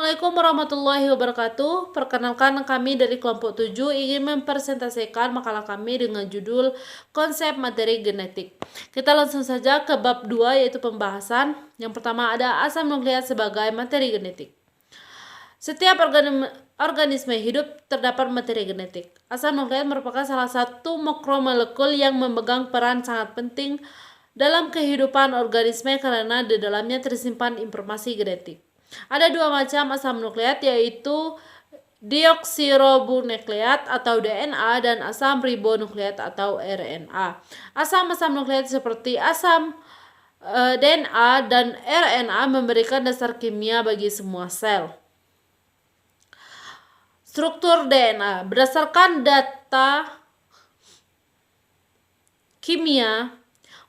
Assalamualaikum warahmatullahi wabarakatuh. Perkenalkan, kami dari kelompok 7 ingin mempresentasikan makalah kami dengan judul Konsep Materi Genetik. Kita langsung saja ke bab 2, yaitu pembahasan. Yang pertama ada asam nukleat sebagai materi genetik. Setiap organisme hidup terdapat materi genetik. Asam nukleat merupakan salah satu makromolekul yang memegang peran sangat penting dalam kehidupan organisme karena di dalamnya tersimpan informasi genetik. Ada dua macam asam nukleat, yaitu deoksiribonukleat atau DNA dan asam ribonukleat atau RNA. Asam-asam nukleat seperti asam DNA dan RNA memberikan dasar kimia bagi semua sel. Struktur DNA berdasarkan data kimia.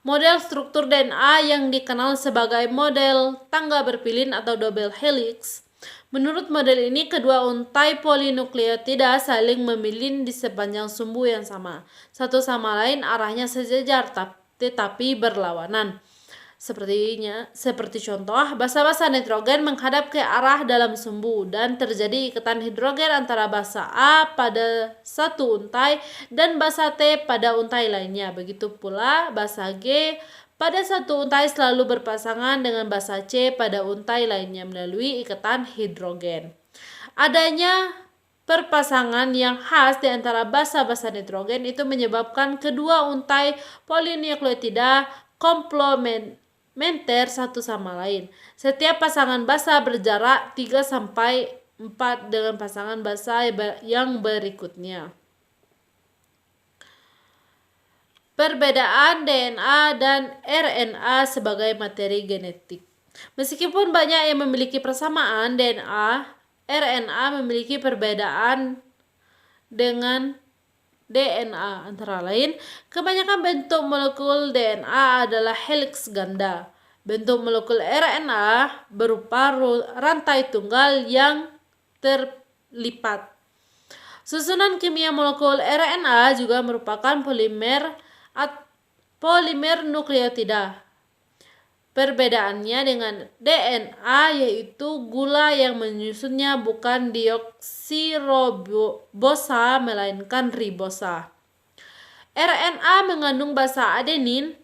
Model struktur DNA yang dikenal sebagai model tangga berpilin atau double helix. Menurut model ini, kedua untai polinukleotida saling memilin di sepanjang sumbu yang sama. Satu sama lain arahnya sejajar tetapi berlawanan. Seperti contoh, basa-basa nitrogen menghadap ke arah dalam sumbu dan terjadi ikatan hidrogen antara basa A pada satu untai dan basa T pada untai lainnya. Begitu pula basa G pada satu untai selalu berpasangan dengan basa C pada untai lainnya melalui ikatan hidrogen. Adanya perpasangan yang khas di antara basa-basa nitrogen itu menyebabkan kedua untai polinukleotida komplementer satu sama lain. Setiap pasangan basa berjarak 3-4 dengan pasangan basa yang berikutnya. Perbedaan DNA dan RNA sebagai materi genetik. Meskipun banyak yang memiliki persamaan DNA, RNA memiliki perbedaan dengan DNA. Antara lain, kebanyakan bentuk molekul DNA adalah helix ganda. Bentuk molekul RNA berupa rantai tunggal yang terlipat. Susunan kimia molekul RNA juga merupakan polimer nukleotida. Perbedaannya dengan DNA yaitu gula yang menyusunnya bukan deoksiribosa melainkan ribosa. RNA mengandung basa adenin,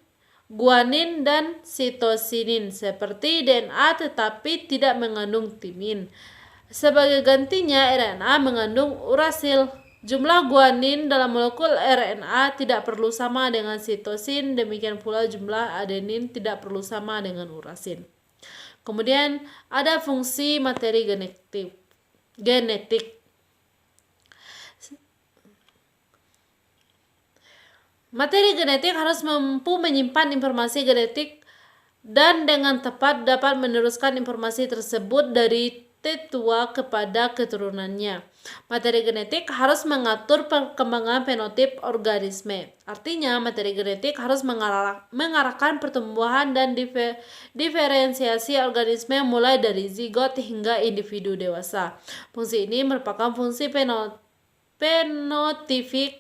guanin, dan sitosinin seperti DNA tetapi tidak mengandung timin. Sebagai gantinya, RNA mengandung urasil. Jumlah guanin dalam molekul RNA tidak perlu sama dengan sitosin, demikian pula jumlah adenin tidak perlu sama dengan urasin. Kemudian ada fungsi materi genetik. Materi genetik harus mampu menyimpan informasi genetik dan dengan tepat dapat meneruskan informasi tersebut dari tetua kepada keturunannya. Materi genetik harus mengatur perkembangan fenotip organisme. Artinya, materi genetik harus mengarahkan pertumbuhan dan diferensiasi organisme mulai dari zigot hingga individu dewasa. Fungsi ini merupakan fungsi fenotifik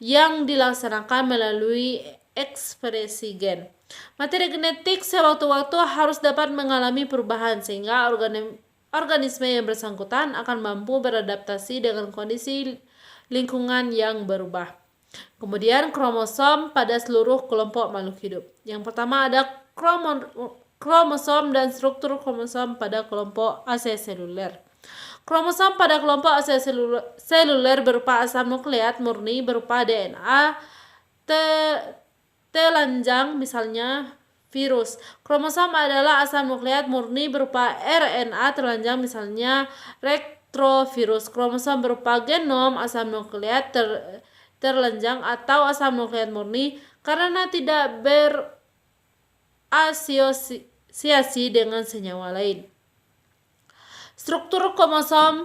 yang dilaksanakan melalui ekspresi gen. Materi genetik sewaktu-waktu harus dapat mengalami perubahan sehingga organisme yang bersangkutan akan mampu beradaptasi dengan kondisi lingkungan yang berubah. Kemudian kromosom pada seluruh kelompok makhluk hidup. Yang pertama ada kromosom dan struktur kromosom pada kelompok aseseluler. Kromosom pada kelompok aseseluler berupa asam nukleat murni berupa DNA telanjang, misalnya virus. Kromosom adalah asam nukleat murni berupa RNA telanjang, misalnya retrovirus. Kromosom berupa genom asam nukleat telanjang atau asam nukleat murni karena tidak berasosiasi dengan senyawa lain. Struktur kromosom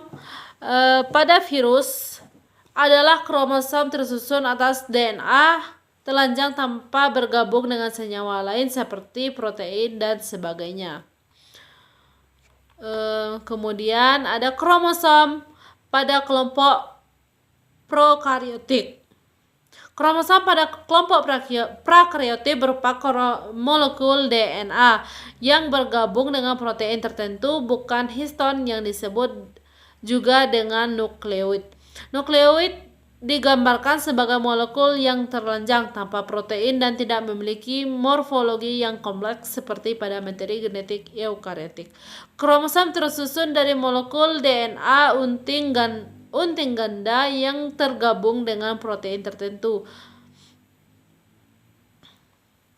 pada virus adalah kromosom tersusun atas DNA telanjang tanpa bergabung dengan senyawa lain seperti protein dan sebagainya. Kemudian ada kromosom pada kelompok prokariotik. Kromosom pada kelompok prakaryotik berupa molekul DNA yang bergabung dengan protein tertentu, bukan histon, yang disebut juga dengan nukleoid. Nukleoid digambarkan sebagai molekul yang terlanjang tanpa protein dan tidak memiliki morfologi yang kompleks seperti pada materi genetik eukariotik. Kromosom tersusun dari molekul DNA unting ganda yang tergabung dengan protein tertentu.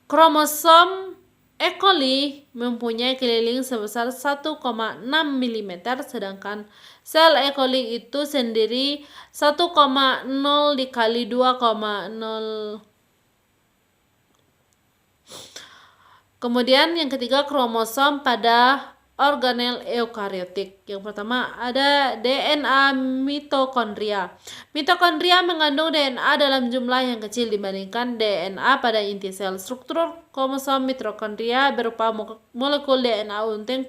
Kromosom E. coli mempunyai keliling sebesar 1,6 mm, sedangkan sel E. coli itu sendiri 1,0 dikali 2,0. Kemudian yang ketiga, kromosom pada organel eukariotik. Yang pertama ada DNA mitokondria. Mitokondria mengandung DNA dalam jumlah yang kecil dibandingkan DNA pada inti sel. Struktur kromosom mitokondria berupa molekul DNA unting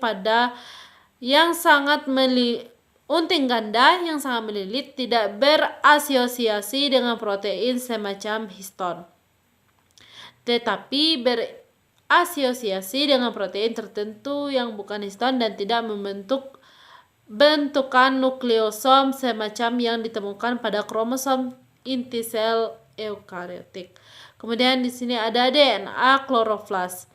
unting ganda yang sangat melilit, tidak berasosiasi dengan protein semacam histon, tetapi berasosiasi dengan protein tertentu yang bukan histon dan tidak membentuk bentukan nukleosom semacam yang ditemukan pada kromosom inti sel eukariotik. Kemudian di sini ada DNA kloroplas.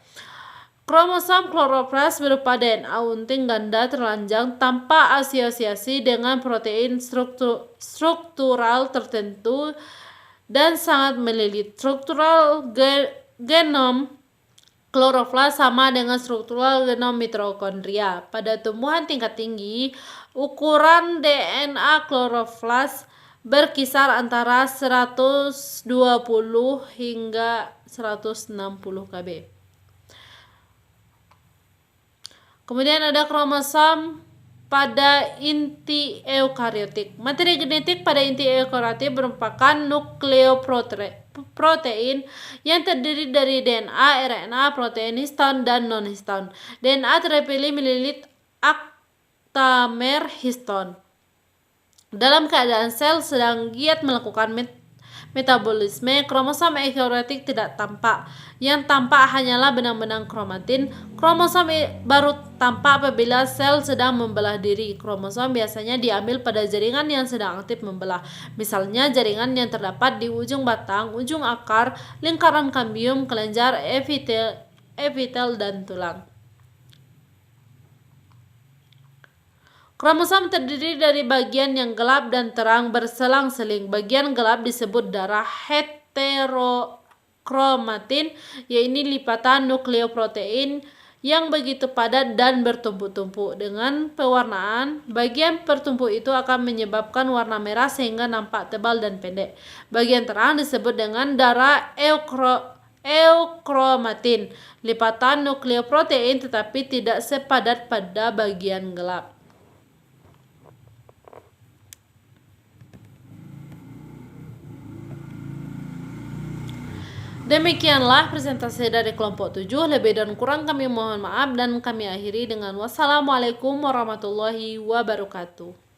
Kromosom kloroplas berupa DNA unting ganda terlanjang tanpa asosiasi dengan protein struktural tertentu dan sangat melilit. Struktural genom kloroplas sama dengan struktural genom mitokondria. Pada tumbuhan tingkat tinggi, ukuran DNA kloroplas berkisar antara 120 hingga 160 kb. Kemudian ada kromosom pada inti eukariotik. Materi genetik pada inti eukariotik merupakan nukleoprotein yang terdiri dari DNA, RNA, protein histon, dan non-histon. DNA terpilih melilit aktamer histon. Dalam keadaan sel sedang giat melakukan metabolisme, kromosom eukariotik tidak tampak. Yang tampak hanyalah benang-benang kromatin. Kromosom baru tampak apabila sel sedang membelah diri. Kromosom biasanya diambil pada jaringan yang sedang aktif membelah. Misalnya jaringan yang terdapat di ujung batang, ujung akar, lingkaran kambium, kelenjar, epitel, dan tulang. Kromosom terdiri dari bagian yang gelap dan terang berselang-seling. Bagian gelap disebut darah heterokromatin, yaitu lipatan nukleoprotein yang begitu padat dan bertumpuk-tumpuk. Dengan pewarnaan, bagian bertumpuk itu akan menyebabkan warna merah sehingga nampak tebal dan pendek. Bagian terang disebut dengan darah eukromatin, lipatan nukleoprotein, tetapi tidak sepadat pada bagian gelap. Demikianlah presentasi dari kelompok 7. Lebih dan kurang kami mohon maaf dan kami akhiri dengan wassalamualaikum warahmatullahi wabarakatuh.